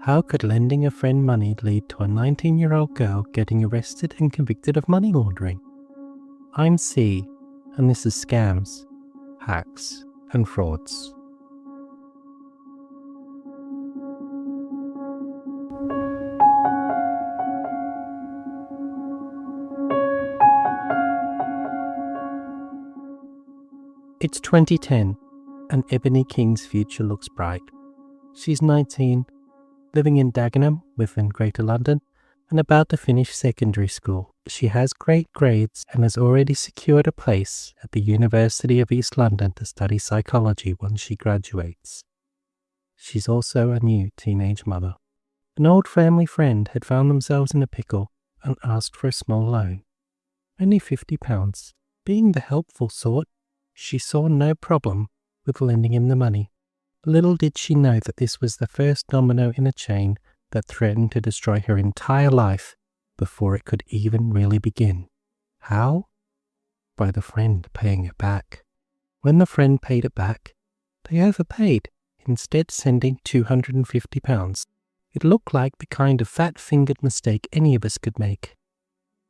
How could lending a friend money lead to a 19-year-old girl getting arrested and convicted of money laundering? I'm C, and this is Scams, Hacks, and Frauds. It's 2010, and Ebony King's future looks bright. She's 19, living in Dagenham within Greater London, and about to finish secondary school. She has great grades and has already secured a place at the University of East London to study psychology once she graduates. She's also a new teenage mother. An old family friend had found themselves in a pickle and asked for a small loan. Only £50. Being the helpful sort, she saw no problem with lending him the money. Little did she know that this was the first domino in a chain that threatened to destroy her entire life before it could even really begin. How? By the friend paying it back. When the friend paid it back, they overpaid, instead sending £250. It looked like the kind of fat-fingered mistake any of us could make.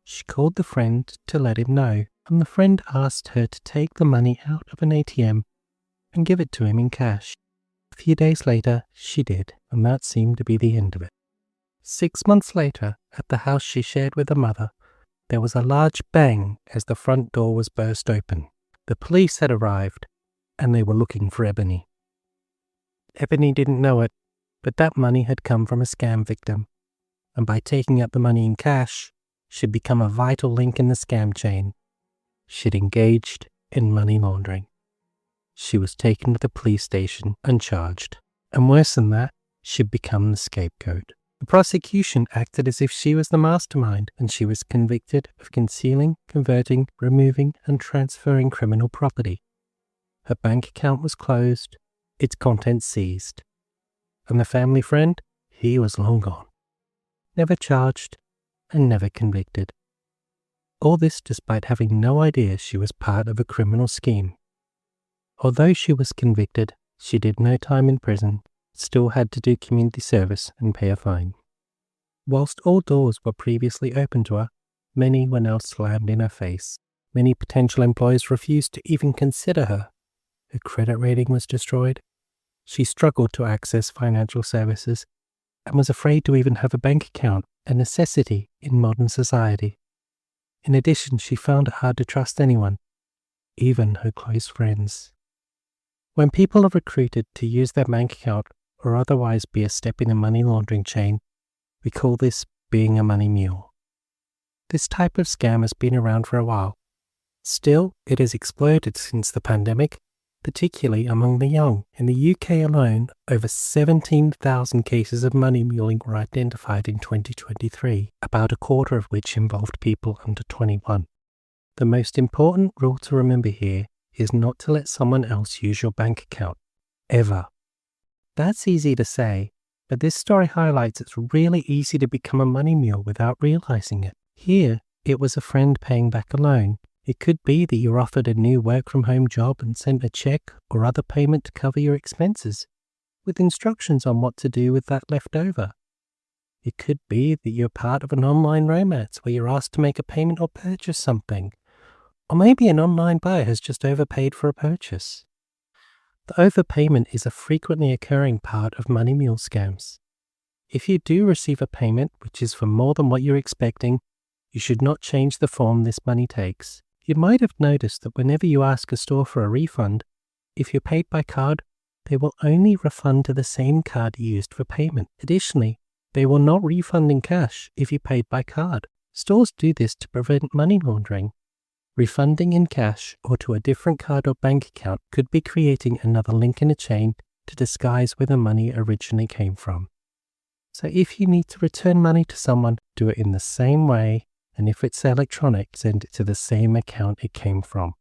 She called the friend to let him know, and the friend asked her to take the money out of an ATM and give it to him in cash. A few days later, she did, and that seemed to be the end of it. 6 months later, at the house she shared with her mother, there was a large bang as the front door was burst open. The police had arrived, and they were looking for Ebony. Ebony didn't know it, but that money had come from a scam victim, and by taking out the money in cash, she'd become a vital link in the scam chain. She'd engaged in money laundering. She was taken to the police station and charged, and worse than that, she'd become the scapegoat. The prosecution acted as if she was the mastermind, and she was convicted of concealing, converting, removing, and transferring criminal property. Her bank account was closed, its contents seized, and the family friend, he was long gone. Never charged and never convicted. All this despite having no idea she was part of a criminal scheme. Although she was convicted, she did no time in prison, still had to do community service and pay a fine. Whilst all doors were previously open to her, many were now slammed in her face. Many potential employers refused to even consider her. Her credit rating was destroyed. She struggled to access financial services and was afraid to even have a bank account, a necessity in modern society. In addition, she found it hard to trust anyone, even her close friends. When people are recruited to use their bank account or otherwise be a step in the money laundering chain, we call this being a money mule. This type of scam has been around for a while. Still, it has exploded since the pandemic, particularly among the young. In the UK alone, over 17,000 cases of money muling were identified in 2023, about a quarter of which involved people under 21. The most important rule to remember here is not to let someone else use your bank account, ever. That's easy to say, but this story highlights it's really easy to become a money mule without realizing it. Here, it was a friend paying back a loan. It could be that you're offered a new work-from-home job and sent a check or other payment to cover your expenses, with instructions on what to do with that left over. It could be that you're part of an online romance where you're asked to make a payment or purchase something. Or maybe an online buyer has just overpaid for a purchase. The overpayment is a frequently occurring part of money mule scams. If you do receive a payment which is for more than what you're expecting, you should not change the form this money takes. You might have noticed that whenever you ask a store for a refund, if you're paid by card, they will only refund to the same card you used for payment. Additionally, they will not refund in cash if you paid by card. Stores do this to prevent money laundering. Refunding in cash or to a different card or bank account could be creating another link in a chain to disguise where the money originally came from. So if you need to return money to someone, do it in the same way, and if it's electronic, send it to the same account it came from.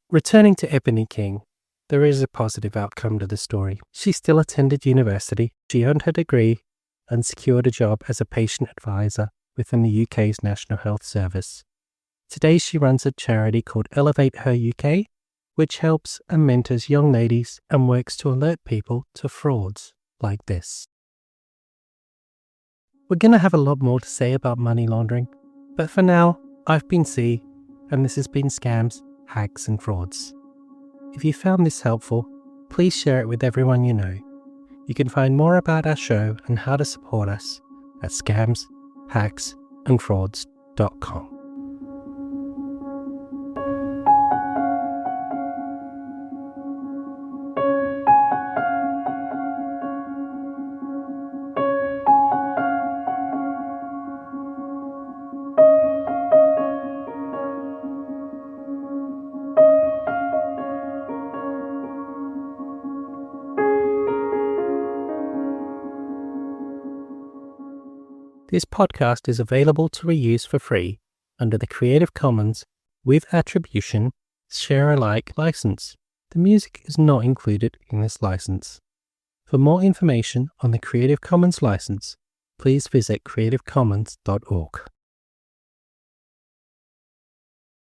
Returning to Ebony King, there is a positive outcome to the story. She still attended university, she earned her degree, and secured a job as a patient advisor within the UK's National Health Service. Today she runs a charity called Elevate Her UK, which helps and mentors young ladies and works to alert people to frauds like this. We're going to have a lot more to say about money laundering, but for now, I've been C, and this has been Scams, Hacks and Frauds. If you found this helpful, please share it with everyone you know. You can find more about our show and how to support us at scamshacksandfrauds.com. This podcast is available to reuse for free under the Creative Commons with Attribution Share Alike license. The music is not included in this license. For more information on the Creative Commons license, please visit creativecommons.org.